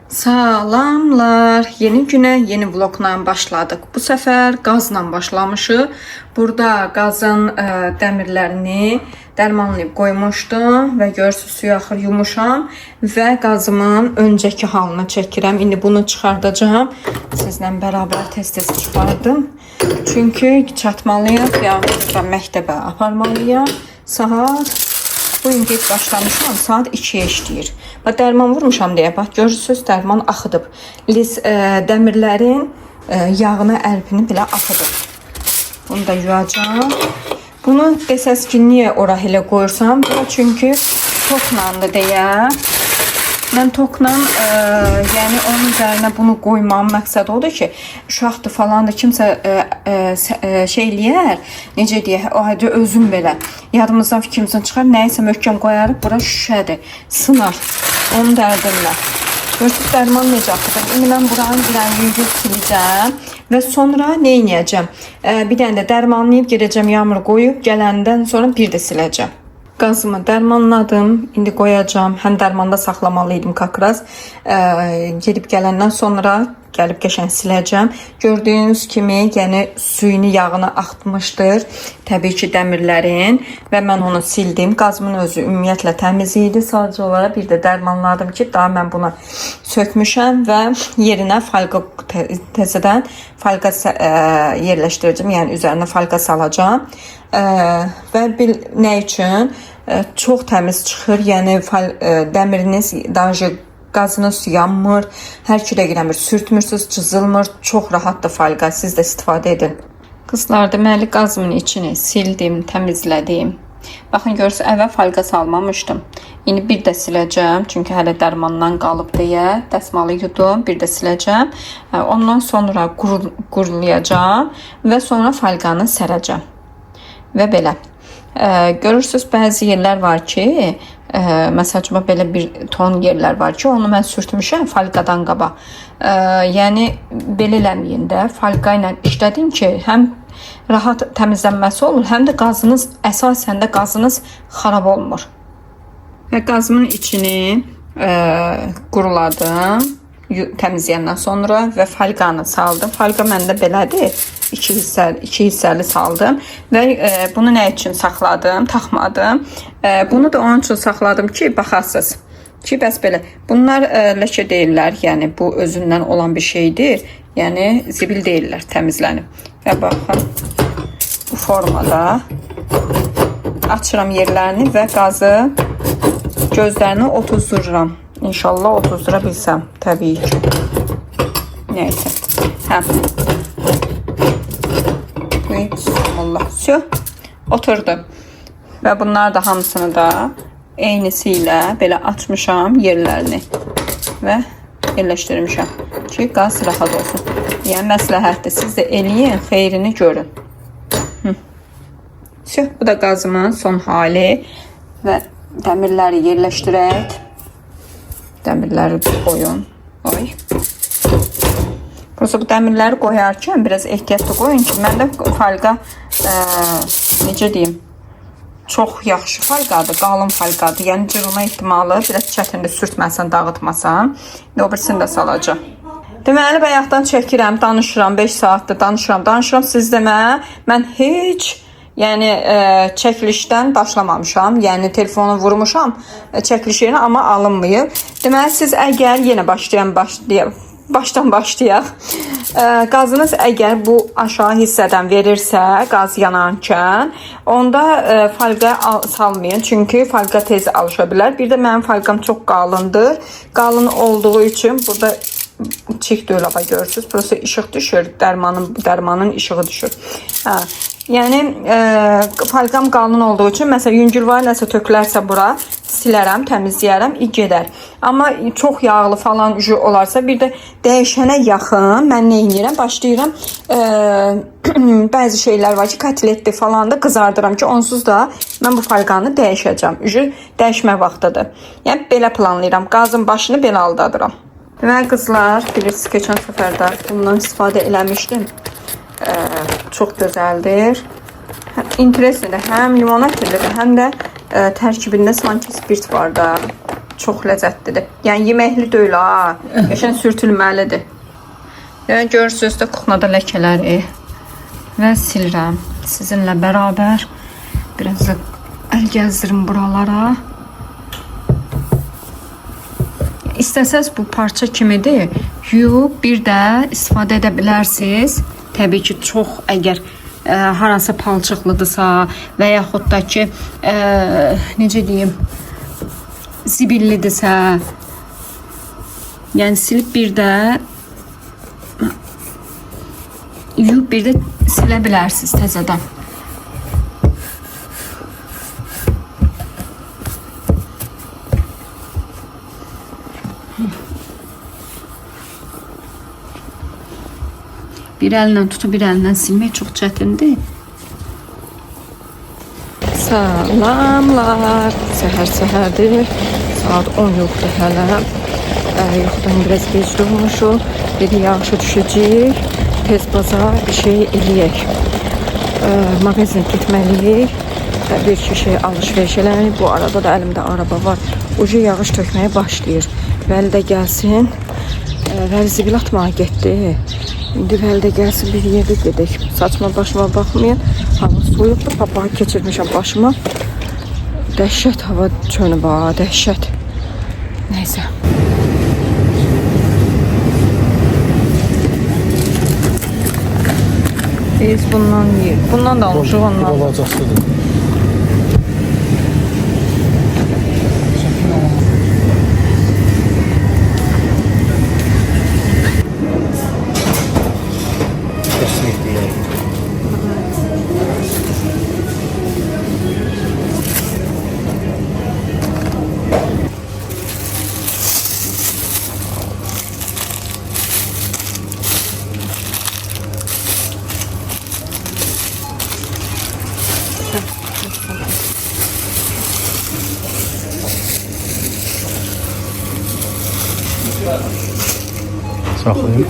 Salamlar. Yeni güne yeni vlogla başladık. Bu sefer qazla başlamışıq. Burada qazın dəmirlərini dərmanlayıb qoymuşdum və görürsüz suyu axır yumuşam və qazımın öncəki halını çəkirəm. İndi bunu çıxardacağım. Sizlə bərabər tez-tez çıxardım. Çünki çatmalıyam, ya məktəbə aparmalıyam. Saat bugün geç başlamışam, saat 2'ye işləyir. Bax, dərman vurmuşam deyə, bax, görürsünüz, dərman axıdıb. Liz dəmirlərin yağını, ərpini belə axıdıb. Bunu da yuyacağım. Bunu desəz ki, niyə ora elə qoyursam? Çünki toklandı deyə. Mən tokla, yəni onun üzərinə bunu qoymam məqsəd odur ki, uşaqdır falan da kimsə şey eləyər, necə deyək, o halde özüm belə yadımızdan fikrimizdən çıxar, nəyisə möhkəm qoyarıq, bura şüşədir, sınar, onun dərdinlə. Görürsünüz, dərman necə axıdır. İndi mən buranın bir dənə yüngül siləcəm və sonra nə edəcəm? Bir dənə də dərmanlayıb gedəcəm, yağmur qoyub, gələndən sonra bir də siləcəm. Qazımı dərmanladım. İndi qoyacağım. Həm dərmanda saxlamalıydım kakraz. Gedib gələndən sonra gəlib qəşəng siləcəm. Gördüyünüz kimi, yəni suyunu, yağını axıtmışdır. Təbii ki, dəmirlərin və mən onu sildim. Qazımın özü ümumiyyətlə təmiz idi. Sadəcə olaraq bir də dərmanladım ki, daha mən bunu sökmüşəm və yerinə falqa təzədən falqa yerləşdirəcəm. Yəni üzərinə falqa salacağım. Və nə üçün çox təmiz çıxır, yəni dəmiriniz daha qazınız yanmır, hər külə girəmir, sürtmürsüz, cızılmır, çox rahatdır falqa, siz də istifadə edin. Qızlar, deməli qazımın içini sildim, təmizlədim. Baxın, görürsünüz, əvvəl falqa salmamışdım. İndi bir də siləcəm, çünki hələ dərmandan qalıb deyə dəsmalı yudum, bir də siləcəm. Ondan sonra qurulayacağım və sonra falqanı sərəcəm. Və belə. Görürsünüz, bəzi yerlər var ki, məsələn, belə bir ton yerlər var ki, onu mən sürtmüşəm falqadan qaba. Yəni, belə eləməyin də, falqa ilə işlədim ki, həm rahat təmizlənməsi olur, həm də qazınız, əsasən də qazınız xarab olmur. Və qazımın içini quruladım təmizləyəndən sonra və falqanı saldım. Falqa məndə belədir. İki hissəli saldım və bunu nə üçün saxladım, taxmadım. Bunu da onun üçün saxladım ki, baxasınız ki, bəs belə. Bunlar ləkə deyirlər, yəni bu özündən olan bir şeydir. Yəni zibil deyirlər, təmizlənib. Və baxın, bu formada açıram yerlərini və qazı gözlərini otuzdururam. İnşallah otuzdura bilsəm, təbii ki. Neyse. Hə. Bismillah. Oturdu. Və bunlar da hamısını da eynisi ilə belə açmışam yerlərini və yerləşdirmişəm ki, qaz rahat olsun. Yəni məsləhətdir, siz də eləyin, xeyrini görün. Bu da qazımın son hali və dəmirləri yerləşdirək. Dəmirləri qoyun. Oy. Prosta bu dəmirləri qoyarkən biraz ehtiyatlı qoyun ki, məndə falqa, necə deyim, çox yaxşı falqadır, qalın falqadır. Yəni cırılma ehtimalı biraz çətindir, sürtməsən, dağıtmasan. Və o birisini də salacağım. Deməli, bayaqdan çəkirəm, danışıram, 5 saatdir danışıram. Siz demə, mən heç yəni çəkilişdən başlamamışam. Yəni telefonu vurmuşam çəkiliş yerinə, amma alınmayıb. Deməli, siz əgər yenə başdan başlayaq. Qazınız əgər bu aşağı hissədən verirsə, qaz yanarkən, onda falqa salmayın. Çünki falqa tez alışa bilər. Bir də mənim falqam çox qalındır. Qalın olduğu üçün burada çift dölaba görürsünüz. Burası işıq düşür. Dərmanın işığı düşür. Yəni falqam qalın olduğu üçün, məsələn, yüngül var, nəsə tökülərsə bura silərəm, təmizləyərəm, gedər. Amma çox yağlı falan olarsa, bir də dəyişənə yaxın mən nə edirəm? Başlayıram, bəzi şeylər var ki, kotletli falan da qızardıram ki, onsuz da mən bu falqanı dəyişəcəm. Dəyişmə vaxtıdır. Yəni, belə planlayıram. Qazın başını belə aldadıram. Və qızlar, bilirsiniz, keçən səfərdə bundan istifadə eləmişdim. Çox gözəldir. İntereslidir. Həm limonat edilir, həm də tərkibində sanki spirt var da. Çox ləzzətlidir. Yəni yeməkli deyil ha. Qəşəng sürtülməlidir. Yəni görürsünüz də kuxnada ləkələri və silirəm sizinlə bərabər. Biraz da əl gəzdirim buralara. İstəsəz bu parça kimidir, yuyub bir də istifadə edə bilərsiniz. Təbii ki, çox əgər harası palçıqlıdırsa və yaxud da ki, necə deyim, zibillidirsə, yəni silib bir də yuyub bir də silə bilərsiniz təzədən. Bir əllə tutub bir əllə silmək çox çətindir. Salamlar. Səhər-səhərdir. Saat 10 yoxdur hələ. Yoxdan biraz gec durmuşuq. Dedi yağışı düşəcək. Tez baza bir şey eləyək. Mağazin getməliyik. Bir iki şey alışveriş eləyək. Bu arada da əlimdə araba var. Ucu yağış tökməyə başlayır. Vəli də gəlsin. Vəli zibil atmağa getdi. İndi Vəli də gəlsin bir yerdə gedək. Saçma başıma baxmayın. Hava soyuqdur. Papağı keçirmişəm başıma. Dəhşət hava çönüb ha. Dəhşət. Neyse. Biz bundan yiyik. Bundan da almışıq ondan. Bu olacaqsıdır. Saxlayayım.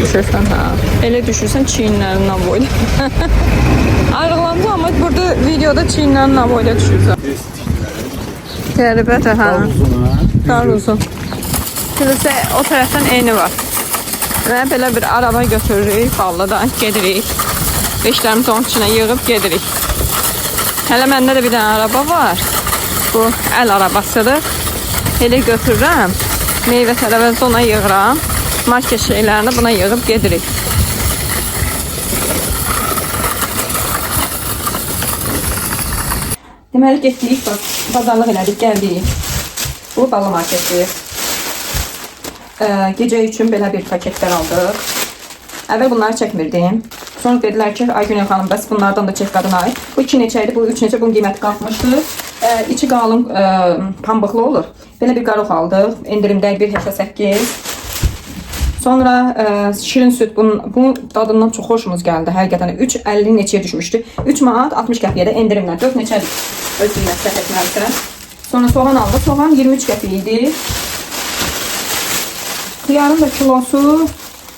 Düşürsən ha. Elə düşürsən çiyinlərindən boyda. Ayrıqlamda ama burada videoda çiyinlərindən boyda düşürsən. Qəribədir ha. Daha uzun. Sizə o tərəfdən eyni var. Və belə bir araba götürürük Ballıdan, gedirik. Beşlərimizi onun içine yığıb gedirik. Hələ məndə də bir dənə araba var. Bu əl arabasıdır. Elə götürürəm. Meyvə tərəvəzi ona yığıram. Market şeylərini buna yığıb gedirik. Deməli getdik, bazarlıq elədik, gəldik. Bu Ballı marketdir. Gecə üçün belə bir paketlər aldıq. Əvvəl bunları çəkmirdim. Sonra dedilər ki, Aygünel xanım, bəs bunlardan da çək qadın ay. Bu 2 neçəydi, bu 3 neçə, bunun qiyməti qalxmışdı. İçi qalın pambıqlı olur. Belə bir qaruq aldıq. Endirimdə 1,8. Sonra şirin süt, bu dadından çox xoşumuz gəldi. Həqiqətən 3,50 neçəyə düşmüşdü. 3 manat 60 qəpiyə də endirimlə 4 neçədir. Öz qiymətdə etməlisə. Sonra soğan aldıq. Soğan 23 qəpiy idi. Xiyarın da kilosu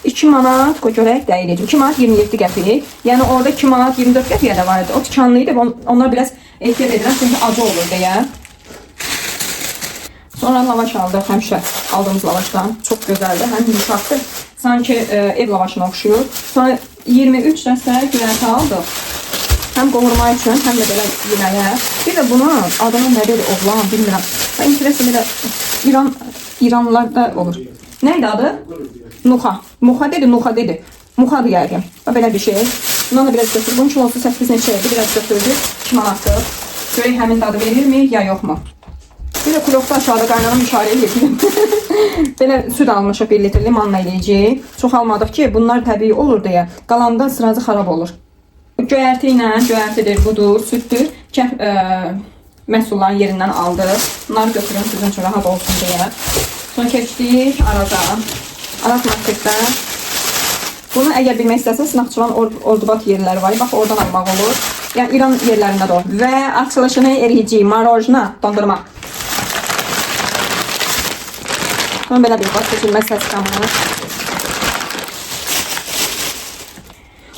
2 manat, görək dəyirik. 2 manat 27 qəpiy. Yəni orada 2 manat 24 qəpiyə də var idi. O tikanlıydı. Onlar biraz ehtiyat edirəm çünki acı olur deyə. Sonra lavaş aldıq, həmişə aldığımız lavaşdan. Çox gözəldir, həm yumuşaqdır. Sanki ev lavaşına oxşuyur. Sonra 23 dəstə göyərti aldıq. Həm qovurma üçün, həm də belə yeməyə. Bir də bunu adamın nə dedi, oğlan, bilmirəm. İnteresi belə İranlılarda olur. Neydi adı? Nuxa. Muxa dedi, Nuxa dedi. Muxadır yəqin. Belə bir şey. Bundan da biraz götürdük. Bunun kilosu 8 neçəydi, biraz götürdük. 2 manattır. Görək həmin dadı verirmi, ya yoxmu? Bir de kulokda aşağıda qaynanan işarə edirdim. Belə süt almışıq 1 litrli manna eləyəcək. Çox almadıq ki, bunlar təbii olur deyə. Qalanda sıracı xarab olur. Göyərti ilə, göyərtidir, budur, sütdür. Məhsulların yerindən aldıq. Bunları götürün sizin üçün rahat olsun deyə. Sonra keçdik Araza. Araz marketdən. Bunu əgər bilmək istəsəniz, Naxçıvan Ordubat yerləri var. Bax, oradan almaq olur. Yəni İran yerlərində də olur. Və açılışını eləyəcəyik. Marojna, dondurma. Sonra belə bir baş keçilməz səskamı.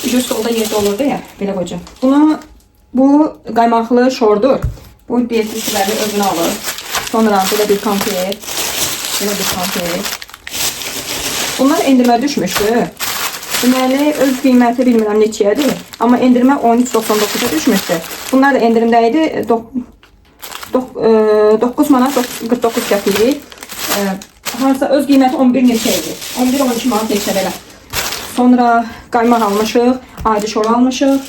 Ucuz solda yerdə olur deyə, belə qoyacağım. Bu qaymaqlı şordur. Bu diyetçiləri özünə alır. Sonra belə bir konfet. Belə bir konfet. Bunlar endirmə düşmüşdü. Deməli, öz qiyməti bilmirəm neçəyədir. Amma endirmə 13.99'a düşmüşdü. Bunlar da endirimdə idi. 9 manat 49 qəpik. Harsa öz qiyməti 11 neçə idi. 11-12 manat neçə belə. Sonra qaymaq almışıq. Aydişor almışıq.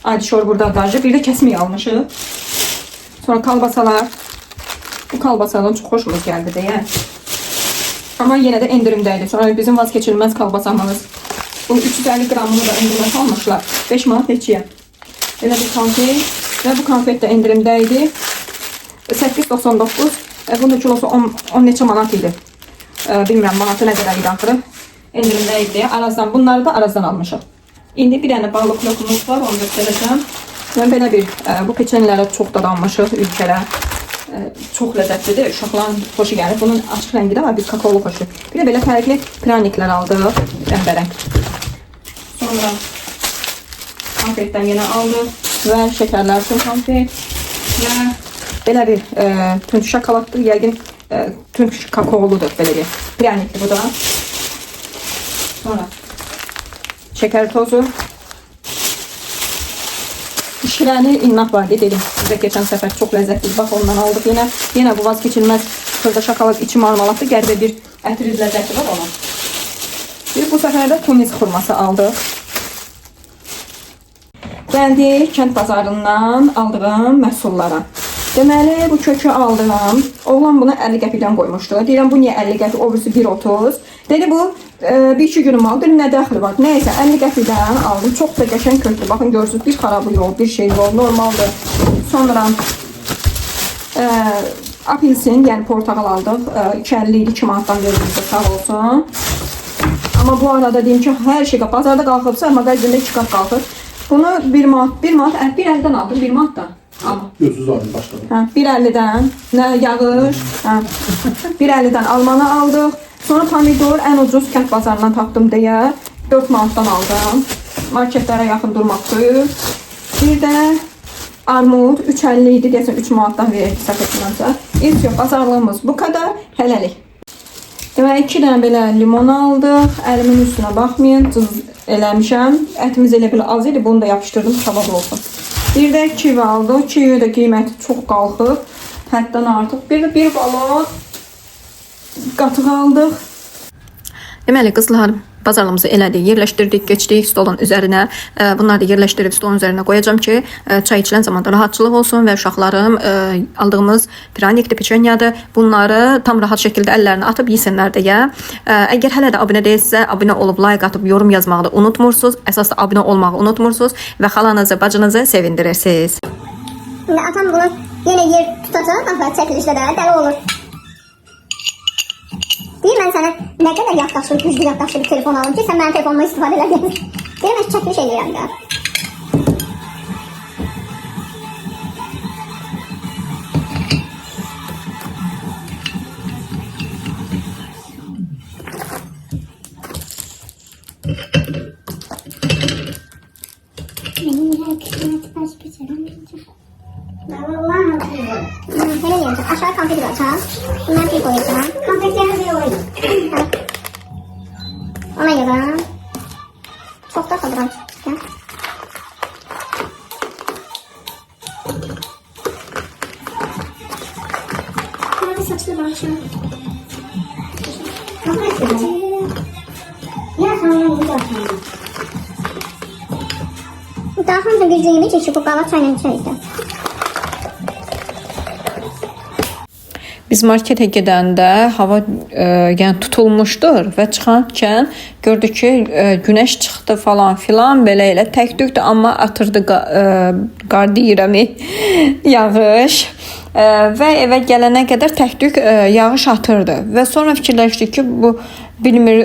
Aydişor burada dajı. Bir də kəsmik almışıq. Sonra kalbasalar. Bu kalbasadan çox xoşumuz gəldi deyə. Amma yenə də endirimdə idi. Sonra bizim vazgeçilməz kalbasamız. Bunun 350 qramını da endirimə salmışlar. 5 manat neçəyə. Belə bir konfet. Və bu konfet də endirimdə idi. 8.99. Bunun kilosu 10 neçə manat idi. Bilmirəm manatı nə qədər idi axırı. Endirimdə idi. Arazdan bunları da Arazdan almışıq. İndi bir dənə balıq lokumumuz var, onu göstərəcəm. Və belə bir bu peçenlərə çox dadanmışıq ülkələr. Çox ləzzətlidir. Uşaqların xoşu gəlir. Bunun açıq rəngi də var, bir kakaolu xoşu. Bir də belə fərqli praniklər aldıq. Rəngbərəng. Sonra konfetdən yenə aldıq. Və şəkərlər üçün konfet. Və belə bir tünç şokoladdır. Yəqin tünç kakaoludur. Belə bir pranikdir bu da. Sonra şəkər tozu. Şirəni innah var dedim. Sizə keçən səfər çox ləzzətli. Bax ondan aldıq yenə. Yenə bu vazgeçilməz xırda şokolad içi marmalatlı qəribə bir ətriz ləzzəti var ona. Bir bu səfər də Tunis xurması aldıq. Gəldik kənd bazarından aldığım məhsullara. Deməli bu kökü aldım. Oğlan bunu 50 qəpikdən qoymuşdu. Deyirəm bu niyə 50 qəpik, öbürsü 1.30. Dedi bu 1-2 günüm aldı. Dedim nə dəxli var? Nəysə 50 qəpikdən aldım. Çox da qəşəng kökdür. Baxın görürsünüz bir xarabı yox, bir şey yox, normaldır. Sonra apelsin, yəni portağal aldıq. 2.50 idi, 2 manatdan verilmişdi, sağ olsun. Amma bu arada deyim ki, hər şey bazarda qalxıbsa, mağazində 2 qat qalxır. Bunu 1 manat, 1.50-dən aldım, 1 manatdan. Gözsüz aldım başladım. 1.50-dən, nə yağış, 1.50-dən almanı aldıq. Sonra pomidor ən ucuz kənd bazarından tapdım deyə 4 manatdan aldım. Marketlərə yaxın durmaqdır. Bir də armud 3.50 idi, deyəsən 3 manatdan verirdi səhv etmirəmsə. İlk yox, bazarlığımız bu kadar, hələlik. Demək 2 dənə belə limon aldıq. Əlimin üstünə baxmayın, cız eləmişəm. Ətimiz elə belə az idi, bunu da yapışdırdım, kabab olsun. Bir də kivi aldıq. Kivi də qiyməti çox qalxıb, həddən artıq. Bir də bir balon qatıq aldıq. Deməli qızlar, bazarlığımızı elədik, yerləşdirdik, geçdik stolun üzərinə. Bunları da yerləşdirib stolun üzərinə qoyacağım ki, çay içilən zamanda rahatçılıq olsun və uşaqlarım aldığımız pranikdir, peçenyadır. Bunları tam rahat şəkildə əllərinə atıb yesinlər deyə. Əgər hələ də abunə deyilsə, abunə olub like atıb yorum yazmağı da unutmursunuz. Əsas da abunə olmağı unutmursunuz və xalanızı, bacınızı sevindirirsiniz. Şimdi atam bunu yine yer tutacaq, afət çəkilişdə də dəli olur. Deyir, mən sənə nə qədər yaddaşlı, güclü yaddaşlı bir telefon alım ki, sən mənim telefonumu istifadə edəsən. Deyir, mən çəkiliş eləyirəm də. Aşağı konfeti açalım. Bundan bir koyacağım. Konfetlerini bir koyayım. Ona göre. Çok da kadıran çıktı. Nerede saçlı başım? Konfeti. Ya sonra bunu da açalım. Daha sonra gücüğümü çekip bu kala çayla içeride. Biz marketə gedəndə hava yəni tutulmuşdur və çıxarkən gördük ki, günəş çıxdı falan filan belə elə tək-tükdür, amma atırdı qar deyirəm, yağış. Və evə gələnə qədər tək-tük yağış atırdı və sonra fikirləşdik ki, bu bilmir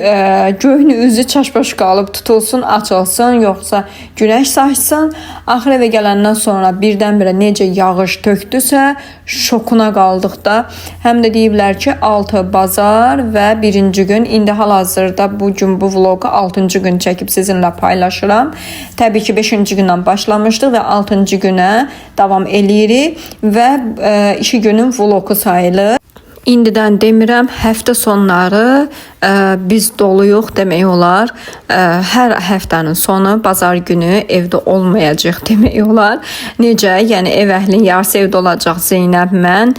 göynü üzü çaşbaş qalıb tutulsun, açılsın, yoxsa günəş saçsın. Axır evə gələndən sonra birdən-birə necə yağış tökdüsə, şokuna qaldıq da. Həm də deyiblər ki, 6 bazar və 1-ci gün. İndi hal-hazırda bu gün bu vloqu 6-cı gün çəkib sizinlə paylaşıram. Təbii ki, 5-ci gündən başlamışdıq və 6-cı günə davam eləyirik və 2 günün vloqu sayılır. İndidən demirəm, həftə sonları biz doluyuq demək olar. Hər həftənin sonu bazar günü evdə olmayacaq demək olar. Necə? Yəni ev əhlinin yarısı evdə olacaq, Zeynəb, mən.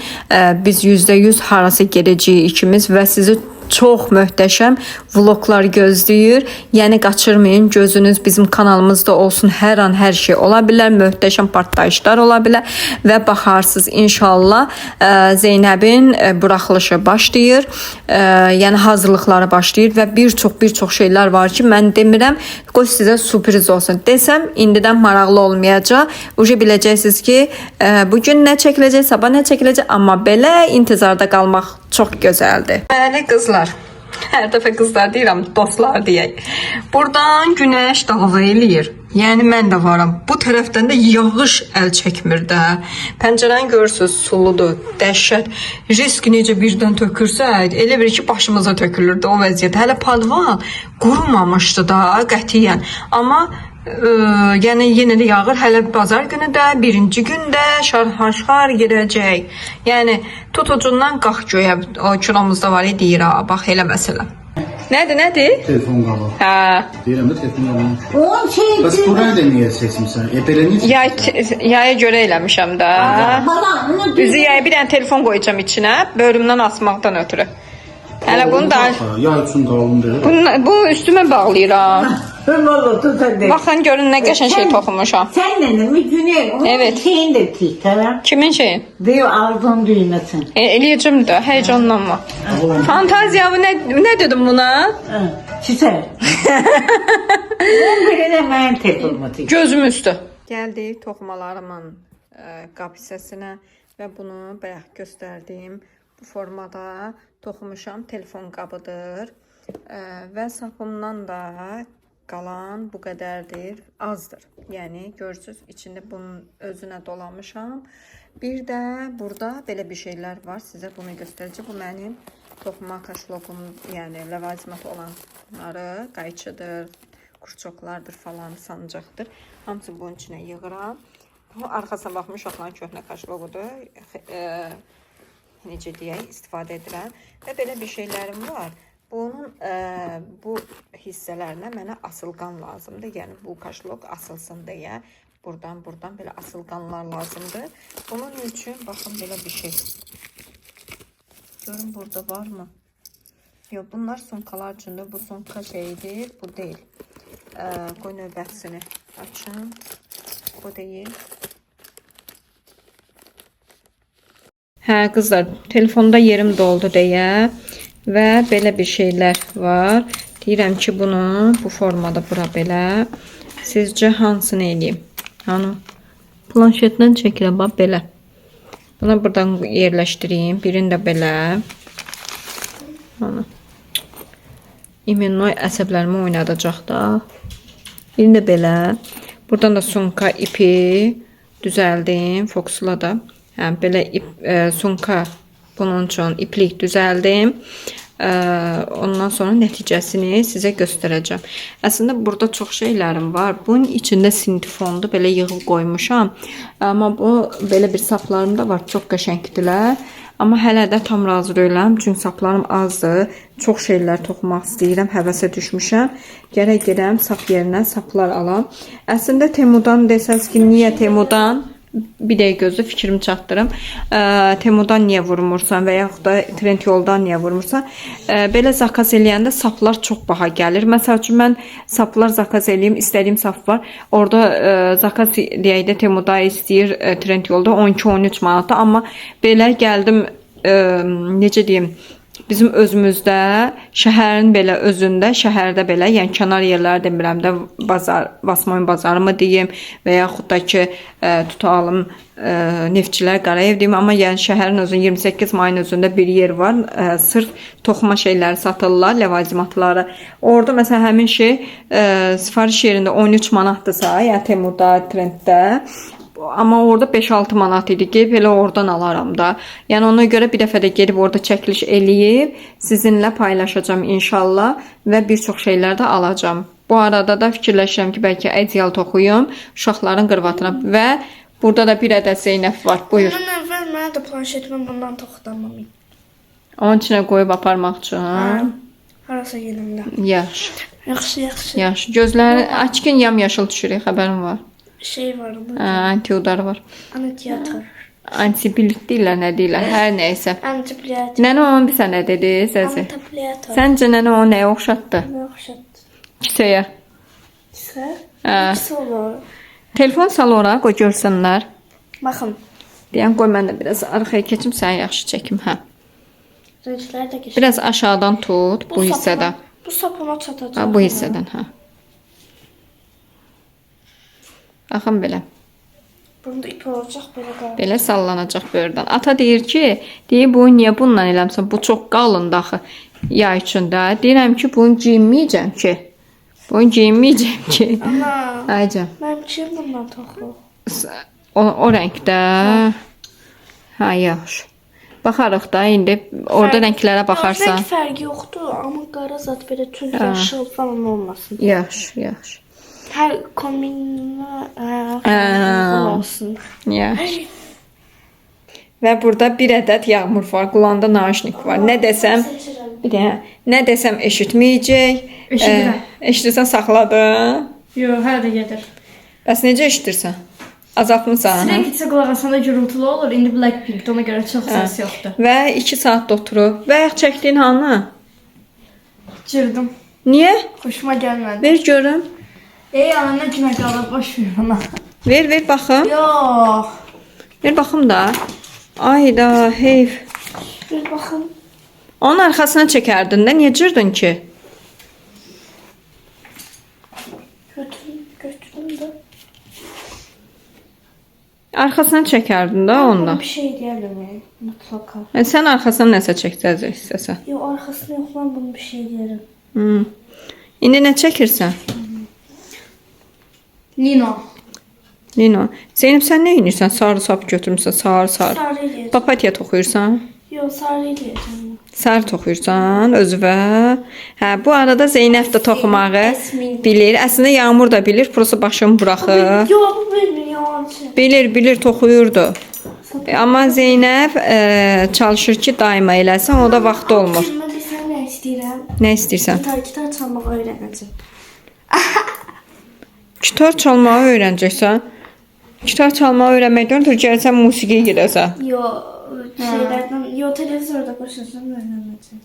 Biz %100 harası gedəcəyik ikimiz və sizi çox möhtəşəm vloglar gözləyir. Yəni qaçırmayın, gözünüz bizim kanalımızda olsun. Hər an hər şey ola bilər, möhtəşəm partlayışlar ola bilər və baxarsınız inşallah Zeynəbin buraxılışı başlayır. Yəni hazırlıqları başlayır və bir çox şeylər var ki, mən demirəm, qoy sizə sürpriz olsun. Desəm, indidən maraqlı olmayacaq. Uca biləcəksiniz ki, bugün nə çəkiləcək, sabah nə çəkiləcək, amma belə intizarda qalmaq çox gözəldir. Bəli qızlar, hər dəfə qızlar deyirəm, dostlar deyək. Buradan günəş dalğa eləyir. Yəni mən də varam. Bu tərəfdən də yağış əl çəkmir də. Pəncərəni görürsüz, suludur, dəhşət. Risk necə birdən tökürsə, elə bir ki başımıza tökülürdü o vəziyyət. Hələ padval qurumamışdı da qətiyyən. Amma yəni yenə də yağır. Hələ bazar günü də, 1-ci gündə şarxar gedəcək. Yəni tutucundan qalx göyə. O kilomuzda var ya, deyir ha, bax elə məsələ. Nədir? Telefon qabağı. Hə. Deyirəm də telefon qabağı. O şey. Bəs burayı da niyə seçmisən? Belə niyə? Yaya görə eləmişəm də. Baba, onu Üzü yaya bir dənə telefon qoyacağım içinə, bölümdən asmaqdan ötürü. Hələ bunu da yay üçün qalın deyir. bu üstümə bağlayıram. Vallahi sen de. Baxın görün nə qəşəng şey toxumuşam. Sen de mi Güney? Onun Evet. şeyini de tut tamam. Kimin şeyi? Diyor ağzın düğmesin. Eləyəcəm də, həyecanlanma. Fantaziya bu nə dedim buna? Çiçek. Ben birine ben tek olmadı. Gözüm üstü. Gəldik toxumalarımın qab hissəsinə və bunu bayaq göstərdiyim bu formada toxumuşam. Telefon qabıdır və sapımdan da qalan bu qədərdir, azdır. Yəni görürsüz, içində bunun özünə dolamışam. Bir də burada belə bir şeylər var. Sizə bunu göstərəcəm. Bu mənim toxuma kaşloqum, yəni ləvazimat olanları, qayçıdır, kurçoklardır falan, sancaqdır. Hamısı bunun içinə yığıram. Bu arxasına baxmış uşaqların köhnə kaşloqudur. Necə deyək, istifadə edirəm. Və belə bir şeylərim var. Bunun bu hissələrinə mənə asılqan lazımdır. Yəni bu kaşloq asılsın deyə buradan belə asılqanlar lazımdır. Bunun üçün baxın belə bir şey. Görün burada varmı? Yox, bunlar sunkalar üçündür. Bu sunka şeydir, bu deyil. Qoy növbətisini açın. Bu deyil. Hə qızlar, telefonda yerim doldu deyə və belə bir şeylər var. Deyirəm ki, bunu bu formada bura belə. Sizcə hansını eləyim? Hanı? Planşetdən çəkirəm, bax belə. Bunu buradan yerləşdireyim. Birini də belə. Hanı? İmenoy əsəblərimi oynadacaq da. Birini də belə. Buradan da sunka ipi düzəldim. Fokusla da. Hə, belə ip, sunka bunun üçün iplik düzəldim. Ondan sonra nəticəsini sizə göstərəcəm. Əslində burada çox şeylərim var. Bunun içində sintifondu, belə yığıb qoymuşam. Amma bu belə bir saplarım da var, çox qəşəngdirlər. Amma hələ də tam razı deyiləm, çünki saplarım azdır. Çox şeylər toxumaq istəyirəm, həvəsə düşmüşəm. Gərək gedəm sap yerinə saplar alam. Əslində Temudan desəz ki, niyə Temudan? Bir dəqiqə gözlə, fikrimi çatdırım. Temudan niyə vurmursan və yaxud da Trendyoldan niyə vurmursan? Belə zakaz eləyəndə saplar çox baha gəlir. Məsəl üçün mən saplar zakaz eləyim, istədiyim sap var. Orada zakaz deyək də Temuda istəyir Trendyolda 12-13 manatda, amma belə gəldim necə deyim, bizim özümüzdə, şəhərin belə özündə, şəhərdə belə, yəni kənar yerlər demirəm də, bazar, Vasmoyun bazarı mı deyim və yaxud da ki, tutalım Neftçilər Qarayev deyim, amma yəni şəhərin özünün 28 mayın özündə bir yer var, sırf toxuma şeyləri satırlar, ləvazimatları. Orada məsələn həmin şey sifariş yerində 13 manatdırsa, yəni Temuda, Trenddə, amma orada 5-6 manat idi ki, belə oradan alaram da. Yəni ona görə bir dəfə də gedib orada çəkiliş eləyib sizinlə paylaşacağam inşallah və bir çox şeylər də alacağam. Bu arada da fikirləşirəm ki, bəlkə əciyal toxuyum uşaqların qırvatına və burada da bir ədəd Zeynəb var. Buyur. Bundan əvvəl mənə də planşetimi bundan toxutamam. Onun içinə qoyub aparmaq üçün. Harasa gedəndə. Yaxşı. Yaxşı. Yaxşı. Gözləri açkın yamyaşıl düşürük, xəbərim var. Şey var mı? Antiudar var. Antiatr. Antibilik deyirlər, nə deyirlər, hər nəysə. Antipliatr. Nənə onun bir sənə dedi, səsi. Antipliatr. Səncə nənə o nəyə oxşatdı? Nə oxşat? Kisəyə. Kisə? Hə. Kisə olur. Telefon sal ora, qoy görsünlər. Baxın. Deyən qoy mən də biraz arxaya keçim, səni yaxşı çəkim, hə. Rənglər də keçir. Biraz aşağıdan tut, bu hissədə. Bu sapına çatacaq. Ha, bu hissədən, hə. Baxın belə. Bunda ip olacaq belə qalır. Belə sallanacaq böyürdən. Ata deyir ki, bu niyə bununla eləmsən? Bu çox qalındır axı yay üçündə. Deyirəm ki, bunu geyinməyəcəm ki. Bunu geyinməyəcəm ki. Ana. Ayca. Mənim kim bundan toxu? O rəngdə. Hə, yaxşı. Baxarıq da indi orada rənglərə baxarsan. Rəng fərqi yoxdur, amma qara zat belə tünd yaşıl falan olmasın. Yaxşı, yaxşı. Hər kombinə olsun. Yaxşı. Və burada bir ədəd yağmur var, qulağında naşnik var. Nə desəm, bir də nə desəm eşitməyəcək. Eşidirəm. Eşidirsən, saxladın. Yox, hələ də gedir. Bəs necə eşidirsən? Azaltmısan? Sürekli gitsə qulaq asanda gürültülü olur. İndi Blackpink, ona görə çox səs yoxdur. Və 2 saat da oturub. Və ayaq çəkdiyin hanı? Cırdım. Niyə? Xoşuma gəlmədi. Ver görüm. Anana günə qalıb, boş ver ona. Ver baxım. Yox. Ver baxım da. Ayda, heyf. Bir baxın. Onun arxasına çəkərdin də, niyə cırdın ki? Götürüm də. Arxasına çəkərdin də ondan. Bir şey deyərəm, mutlaka. Sən arxasına nəsə çəkəcək istəsən. Yox, arxasına yox, mən bunu bir şey deyərəm. İndi nə çəkirsən? Lino. Lino. Zeynəb, sən nə edirsən? Sarı sap götürmüsən, sarı. Sarı eləyəcəm. Papatya toxuyursan? Yox, sarı eləyəcəm. Sarı toxuyursan özünə. Hə, bu arada Zeynəb də toxumağı bilir. Əslində Yağmur da bilir, prosta başını buraxır. Yox, bu bilmir, yalancı. Bilir, toxuyurdu. Amma Zeynəb çalışır ki, daima eləsin, o da vaxtı olmur. Mən bir sən nə istəyirəm? Nə istəyirsən? Gitar çalmağı öyrənəcəm. Gitar çalmağı öyrənəcəksən. Gitar çalmağı öyrənməkdən ötürü gəlsən musiqiyə gedəsən. Yox, şeylərdən, yox, televizorda qoşacağım, öyrənəcəm.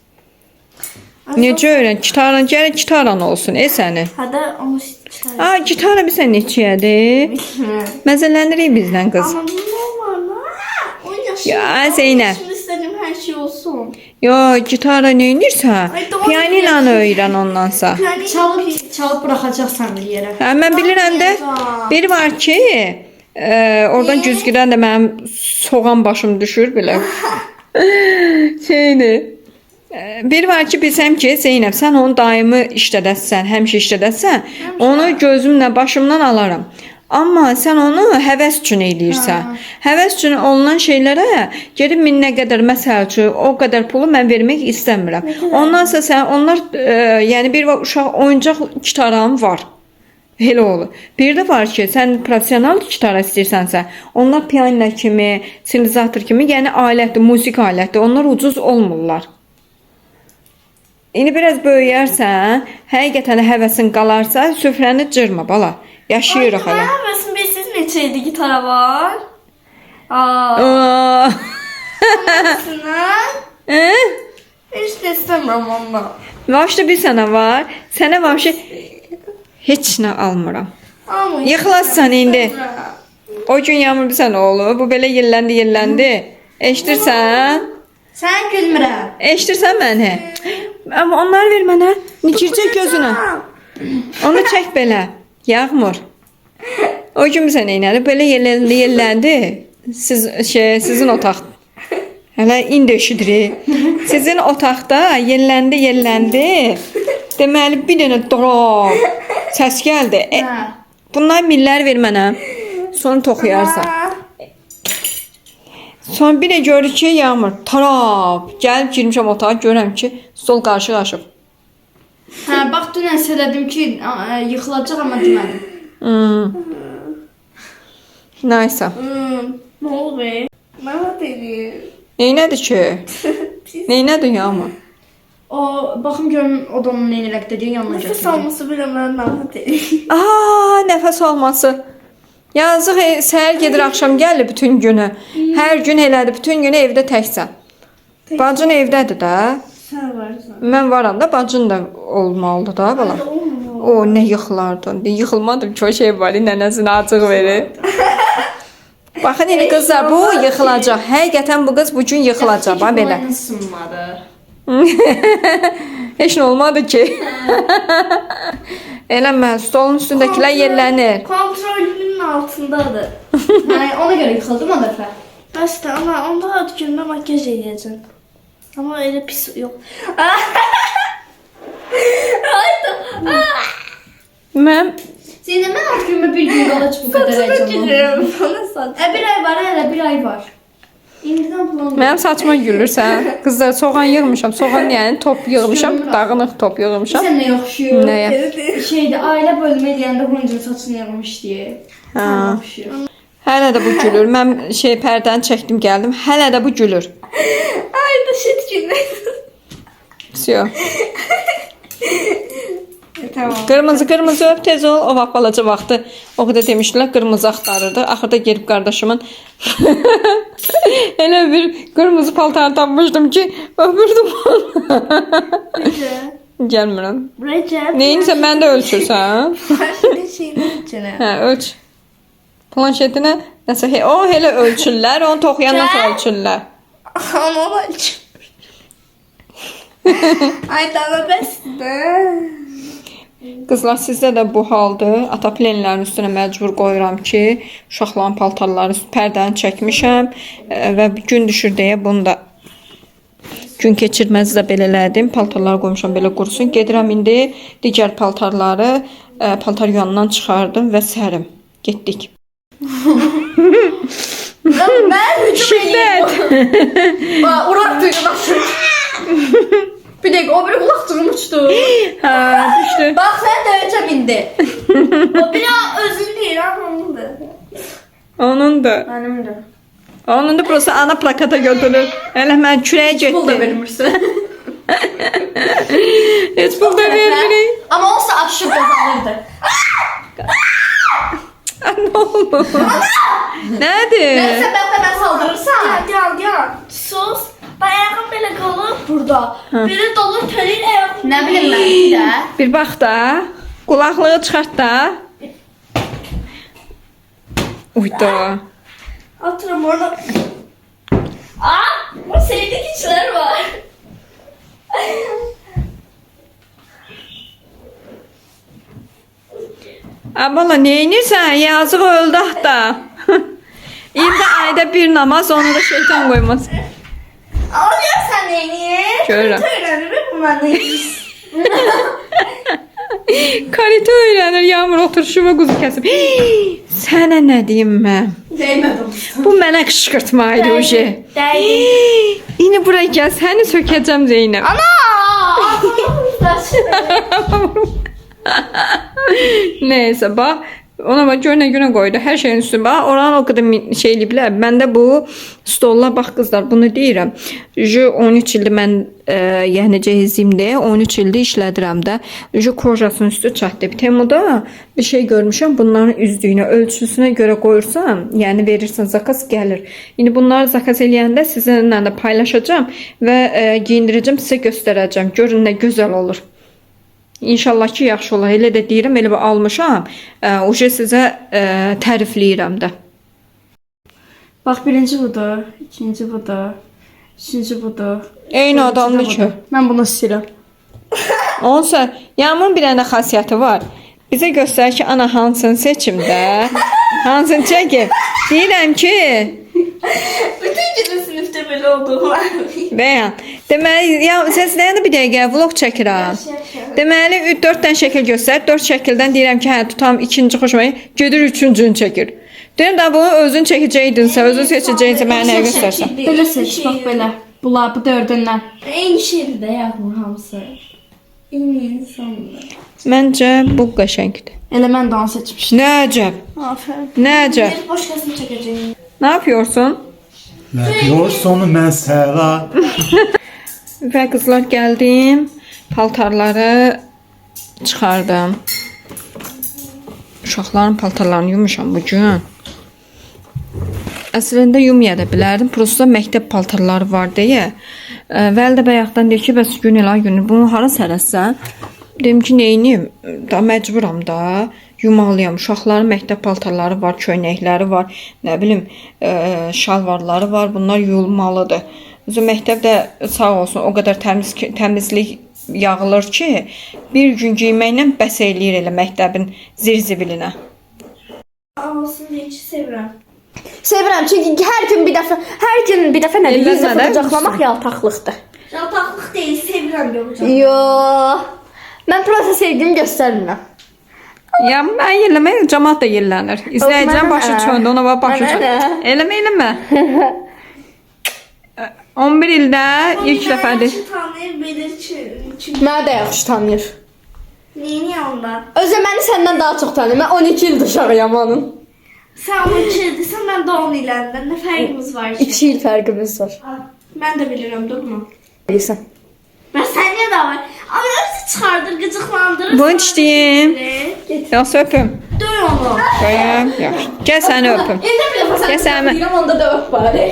Necə öyrən? Gəl gitaran olsun, səni. Hədə onu çıxarım. Ha, gitara bilsən neçəyədir? Məzəllənirik bizdən qız. Amma bu nə var lan? 10 yaşım. Ya, Zeynəb. Şimdi istədim hər şey olsun. Yo, gitara nə edirsən? Ay, doğru Pianino öyrən ondansa. Çalıb buraxacaqsan bir yerə. Hə, mən bilirəm də biri var ki, oradan güzgüdən də mənim soğan başım düşür belə. Şeydir. Biri var ki, bilsəm ki, Zeynəb, sən onu daimi işlədəsən, həmişə işlədəsən, onu gözümlə, başımdan alaram. Amma sən onu həvəs üçün eləyirsən. Həvəs üçün olunan şeylərə gedib minə qədər məsəl üçün o qədər pulu mən vermək istəmirəm. Ondansa sən onlar yəni bir uşaq oyuncaq gitaram var. Elə olur. Bir də var ki, sən professional gitara istəyirsənsə, onlar piano kimi, sintezator kimi, yəni alətdir, musiqi alətdir. Onlar ucuz olmurlar. İndi biraz böyüyərsən, həqiqətən həvəsin qalarsa, süfrəni cırma bala. Yaşayırıq hələ. Mən həvəsim bilsiz neçə idi gitara var? Heç də istəmirəm ondan. Vəbşə bir sənə var. Sənə vəbşə heç nə almıram. Yıxılasan indi. O gün Yağmur bir sənə olub. Bu belə yelləndi. Eşidirsən? Sən gülmürəm. Eşidirsən məni? Amma onları ver mənə. Nikircək gözünə. Onu çək belə. Yağmur. O gün bizə neynədi? Belə yerləndi. Sizin otaq. Hələ indi eşidirik. Sizin otaqda yerləndi. Deməli bir dənə drop səs gəldi. Bunlar millər ver mənə. Sonra toxuyarsan. Sonra bir də görür ki, Yağmur tarap gəlib girmişəm otağa, görürəm ki, stol qarşı-qarşı. Hə, bax dünən söylədim ki, yıxılacaq amma demədim. Nəysə. Ne oldu be? Bana dedi. Neynədir ki? Neynədir Yağmur? O, baxım görüm o da onun neynələk dediyi yanına Nefes götürür. alması bile bana dedi. Nəfəs alması. Yazıq, səhər gedir, axşam gəlir bütün günü. Hər gün elədir, bütün günü evdə təksən. Bacın evdədir də. Sen varsın. Mən varam da, bacın da olmalıdır da bala. O, nə yıxılardı. Yıxılmadım ki, o şey var, nənəsinə acıq verir. Baxın, indi qızlar, bu yıxılacaq. Həqiqətən bu qız bugün yıxılacaq, bax belə. Sınmadı. Heç nə olmadı ki. Eləmə, stolun üstündəkilər yerlənir. Kontrolümün altındadır. Yəni, ona görə yıxıldım o dəfə. Basta ama onda ad günümdə makyaj edəcəm. Ama öyle pis yok. Mən Zeynep, mən ad günümə bir gün yola çıxıb bu qədər həyəcanlandım. Bana saç. Bir ay var, hələ bir ay var. İndidən plan mənim saçma gülürsən. Qızlar, soğan yığmışam. Soğan yəni top yığmışam, dağınıq top yığmışam. Sən nə oxşuyur? Nəyə? Şeydə, ailə bölümü eləyəndə Huncun saçını yığmış deyə. Ha. Oxşuyur. Hələ də bu gülür. Mən pərdəni çəkdim, gəldim. Hələ də bu gülür. Ay da shit günü. Всё. Tamam. Qırmızı öp tez ol. O vaxt balaca vaxtı o qədər demişdilər, qırmızı axtarırdı. Axırda gelib qardaşımın elə bir qırmızı paltar tapmışdım ki, öpürdüm onu. Gəlmirəm. Recep. Neyinsə mən də ölçürsən. Başka şeyin içine. Hə, ölç. Planşetinə nəsə o elə ölçürlər, onu toxuyandan sonra ölçürlər. Ama bak. Ay daha beste. Qızlar, sizdə də bu haldır. Ata plenlərin üstünə məcbur qoyuram ki, uşaqların paltarları pərdəni çəkmişəm və gün düşür deyə bunu da gün keçirməz də belə elədim. Paltarları qoymuşam belə qurusun. Gedirəm indi digər paltarları paltar yanından çıxardım və sərim. Getdik. Mən hücum Şiddət. Uraq duydu. Bir dəqiqə, o biri qulaqcığım uçdu. Hə, düşdü. Bax, sən döyəcəm indi. O biraz özür değil ama onun da. Onun da. Mənim də. Onun da prosta ana plakata götürür. Elə mən kürəyə Pul da getdim. vermirsən. Heç pul da vermirik. Amma olsa aşıq qazanırdı. Nə oldu? Nədir? Nəysə, mən saldırırsan. Gel. Sus. Ayağım böyle kalır burada. Biri dolu tölün ayağım. Nə bilim mən bir də. Bir bax da. Qulaqlığı çıxart da. Uydu. Oturum orada. Bu sevdiği kişiler var. Abala, neynirsən? Yazıq öldü hatta. İldə ayda bir namaz, onu da şeytan qoymaz. Alacak sen neyini? Görürəm. Öğrenirim bunlar neyini. Karite öyrənir, Yağmur oturuşu və quzu kəsib. Sənə nə deyim mən? Deymədim. Bu mənə qışqırtmaydı uje. Değdi. İndi buraya gəl, səni sökəcəm Zeynəb. Neyse bax. Ona bak gör nə günə qoydu. Hər şeyin üstü bax. Oranı o qədər şey eliblər. Məndə bu stollar bax qızlar, bunu deyirəm. 13 ildir mən yəni cehizimdə 13 ildir işlədirəm də. Kojasının üstü çatdı. Temuda bir şey görmüşəm. Bunların üzdüyünə, ölçüsünə görə qoyursan, yəni verirsən zakaz gəlir. İndi bunları zakaz eləyəndə sizinlə də paylaşacağam və giyindirəcəm, sizə göstərəcəm. Görün nə gözəl olur. İnşallah ki yaxşı olar. Elə də deyirəm, elə bir almışam. Uje sizə tərifləyirəm də. Bax, birinci budur, ikinci budur. Üçüncü budur. Eyni adamdır ki. Mən bunu istəyirəm. Onsa Yağmurun bir dənə xasiyyəti var. Bizə göstərir ki, ana hansını seçimdə, hansını çəkib. Deyirəm ki, Bütün gün sınıfta böyle olduğum var. bəyən. Deməli, ya səsləyəni bir dəqiqə vlog çəkirəm. Deməli 4 dənə şəkil göstər. 4 şəkildən deyirəm ki, hə tutam ikinci xoşuma gedir, üçüncünü çəkir. Deyirəm də bunu özün çəkəcəydinsə, özün seçəcəydinsə mənə nə göstərsən. Belə seç, bax belə. Bunlar bu dördündən. En şeydi de Yağmur hamısı. Eyni insanlar. Məncə bu qəşəngdir. Elə mən də onu seçmişdim. Nə əcəb. Aferin. Nə əcəb. Bir başkasını çekeceğim. Ne yapıyorsun? Ne diyorsun mesela? Və qızlar gəldim. Paltarları çıxardım. Uşaqların paltarlarını yumuşam bugün. Əslində yumaya da bilərdim. Prosta məktəb paltarları var deyə. Vəli də bayaqdan deyir ki, bəs gün elə günü bunu hara sərəsən? Dedim ki, neyniyim? Da məcburam da. Yumalıyam. Uşaqların məktəb paltarları var, köynəkləri var, nə bilim, şalvarları var. Bunlar yuyulmalıdır. Özü məktəbdə sağ olsun o qədər təmizlik yağılır ki, bir gün giyməklə bəs eləyir elə məktəbin zirzibilinə. Almasını hiç sevirəm. Sevirəm çünki hər gün bir dəfə nə Ellənmə yüzə də qucaqlamaq yaltaqlıqdır. Yaltaklık değil, sevirəm göreceğim. Yo. Mən prosta sevgimi göstərmirəm. Ya mən yerləmək cəmaat da yerlənir. İzləyicinin başı çöndü, ona bax başı çöndü. Eləmə. 11 ildə ilk dəfədir. Tanıyır, bilir çünkü. Məni də yaxşı tanıyır. Neyini onda? Özü məni səndən daha çox tanıyır. Mən 12 il uşağıyam onun. Sen onu çirdiysen ben de onu ilerledim. Ne farkımız var ki? 2 il fərqimiz var. Ben de bilirim, değil mi? Bilirsən. Ben sende de var. Ama hepsi çıkardır, gıcıklandırır. Bunu istəyim. Yoxsa öpüm. Döy onu. Qoyum. Yaxşı. Gəl səni öpüm. İndi bir dəfə Gəl səni səni. qucaqlayıram, onda da öp bari.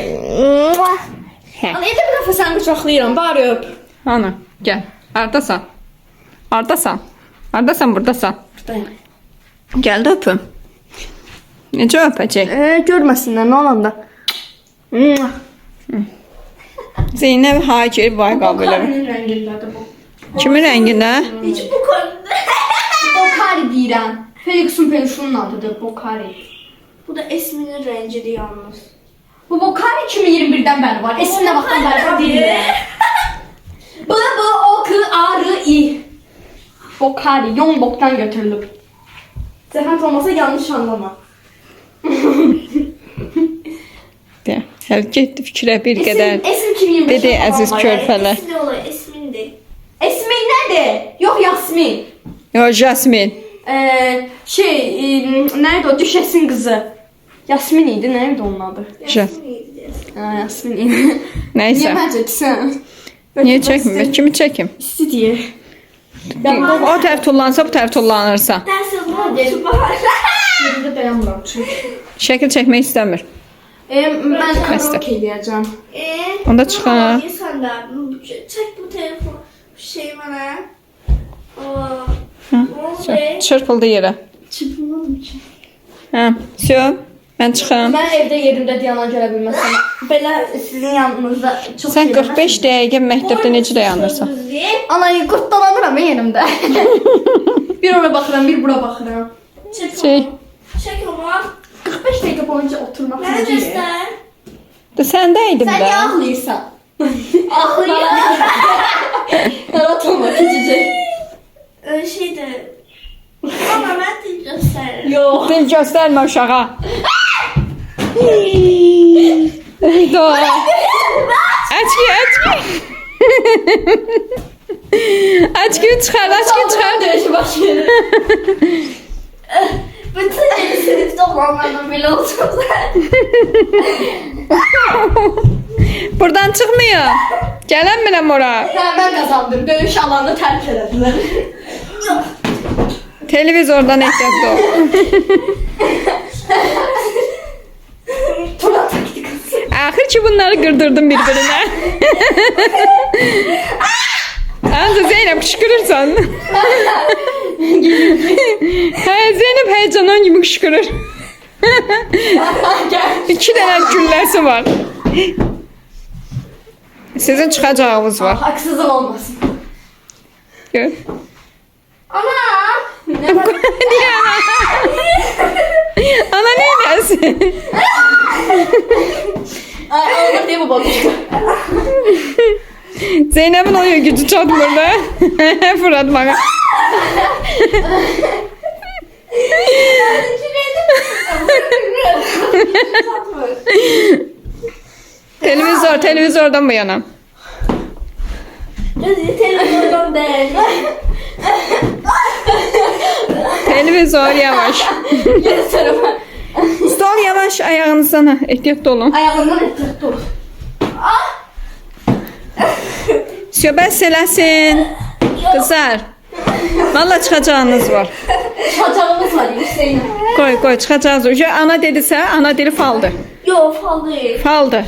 Hə. Ana, indi bir dəfə səni qucaqlayıram, bari öp. Ana, gəl. Hardasan? Hardasan? Hardasan, burdasan? Buradayım. Gəl də öpüm. Necə öpəcək? Görməsinlər, nə olanda? Zeynəb Hacir vay qabilə. Karnın rengindədir bu. Kimin rəngində? Hiç bu konuda. Bokari deyirəm. Felix'in peluşunun adıdır, Bokari. Bu da Esmin'in rencidir yalnız. Bu Bokari 2021'den beri var. Esin'le baktan beri var. B-O-K-A-R-I. Bokari, yon boktan götürülüp. Zəhmət olmasa yanlış anlama. Deyə. Hələ getdi fikrə bir qədər. Esin 2025 Dedi əziz körpələr. Esmin de olay, Esmin'di. Esmin nədir? Yox, Yasmin. Yo, Jasmin. Nerede o? Düşesin kızı. Yasmin idi, nerede onun adı? Esmin'iydi. Ha, Yasmin idi. Nəysə. Niye bence sen? Niyə çəkmir? Kimi çəkim? İsti diye. O tərəf tullansa, bu tərəf tullanırsa. Dersin bu subhanallah. Yerinde dayanmıram çünkü. Şəkil çəkmək istəmir. Ben Kastı. karaoke edeceğim. Onda çıxar. Sen de çek bu telefon şey bana. Çırpıldı yerə. Çıpılmadım ki. Hə, всё. Mən çıxıram. Ben evde yerimde Diana göre bilmezsem. Böyle sizin yanınızda çok Sən 45 dəqiqə məktəbdə necə dayanırsan? Anayı kurtlanırım yerimde. Bir oraya bakıram, bir bura bakıram. Şey, Çek ama. 45 dakika boyunca oturmak Nerede üzere. göster? də səndəydim Sen də. niye ağlıyorsan? Ağlıyor. Rahat olma küçücük. Şey de. Ama ben de gösteririm. Yok. Dil göstərmə uşağa. Doğa. Açki. Açki çıxar. Dövüşü başlıyor. Bütün sınıfta olanlardan bile oturdular. Buradan çıxmıyor. Gələnmirəm ora. Ben kazandım. Dövüş alanını terk edildiler. Televizordan ehtiyatlı ol. Turan taktikası. Axır ki bunları qırdırdım bir-birinə. Ancaq Zeynəb qışqırırsan. Hə, Zeynəb həyecandan gibi qışqırır. Gel. 2 dənə gülləsi var. Sizin çıxacağınız var. Haksızlık olmasın. Gör. Ana! Ana ne dersin? Ay Allah diye bu bakıştı. Zeynep'in oyu gücü çatmır da. Fırat bana. Televizordan mı yana? Televizyondan değil. Televizor yavaş. Stol yavaş ayağınızdan. Ehtiyatlı olun. Ayağımdan ettik dur. Söhbət eləsin. Kızlar. Valla çıxacağınız var. Çatağımız var Hüseyin. Koy çıxacağınız var. Ana dedisə, ana dili faldır. Yok falan değil. Faldır.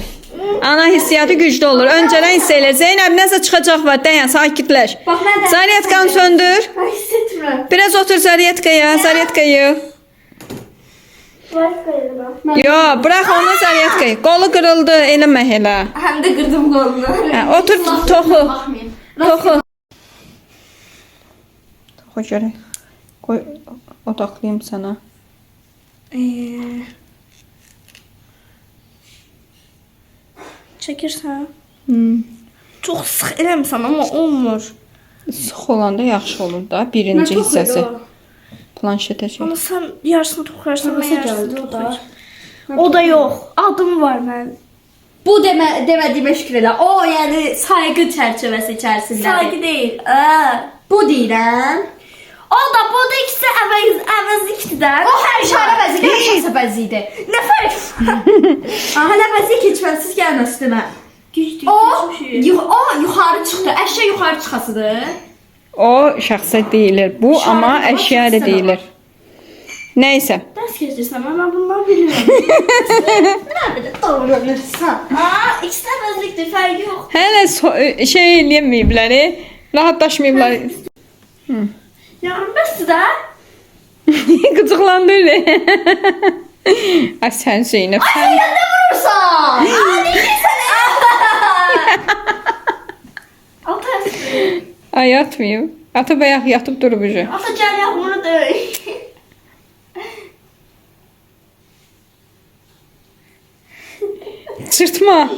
Ana hissiyatı güclü olur. Önceden hiss elə. Zeynəb nəsə çıxacaq var. Dayan, sakitləş. Bak ben de. Zaryatkanı söndür. Ben hissetmiyorum. Biraz otur zaryatkaya. Zaryatkayı. Var kayırma. Yo, bırak onu zaryatkayı. Qolu qırıldı. Eləmə elə. Hem de kırdım kolunu. Hə, otur, toxu. Bakmayın. Toxu. Toxu görək. Qoy, odaqlayım sana. Çekirsen. Çok sık eləmirsən ama olmur. Sıx olanda yaxşı olur da. Birinci hissəsi. Planşetə çək. Ama sen yarısını toxuyarsan, ben yarısını geldi o da. toxuyarsan. O da yok. Adım var ben. Bu demediğime şükür elə. O yani saygı çerçevesi içerisinde. Saygı değil. Bu deyirəm. O da bu da ikisi əvəzlikdir. O her şey əvəzi, hər şeysə bəziydi. Ne fark? Hələ bəzi keçməsiz gəlməz demə. Güçlü. O yuxarı çıxdı. Əşya yuxarı çıxasıdır. O şəxsə deyilir. Bu Şahid amma var, əşya da şəxsə deyilir. Nəysə. Ders geçirsem ben bundan biliyorum. Nerede davranırsan? İkisi de əvəzlikdir, fərqi yok. Hələ şey eləyəməyiblər. Rahatlaşmayıblar. Yarın bəsdir də. Qıcıqlandır. Ay sən Zeynəb. Sən... Ne vurursan? Ne diyorsun? Ata əvəzlikdir. Ay yatmayıb. Ata bayaq yatıb durub ucu. Ata gəl yapmını döyük. Çırtma.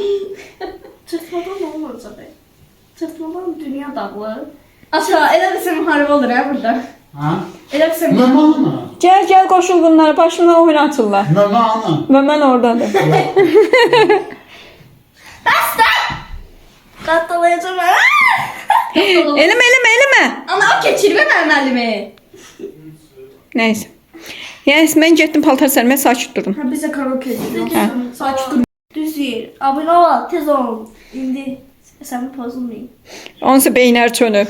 Çırtmadan ne olacaq? Çırtmadan dünya dağılır. Aşağı elə bir sən müharibə olur ha burada. Ha? Elə bir sən Mama. Gəl qoşul bunlara. Başına oynatırlar. Mama. Və mən oradadır. Qatdalayacağım. Eləmə. Ana o keçirmə mənim əlimi. Nəysə. Yəni mən getdim paltar sərmə sakit durun. Ha bizə karaoke edirik. Hə. Sakit dur. Düz deyir. Abunə ol, tez ol. İndi sən pozulmayın. Onsa beynər çönüb.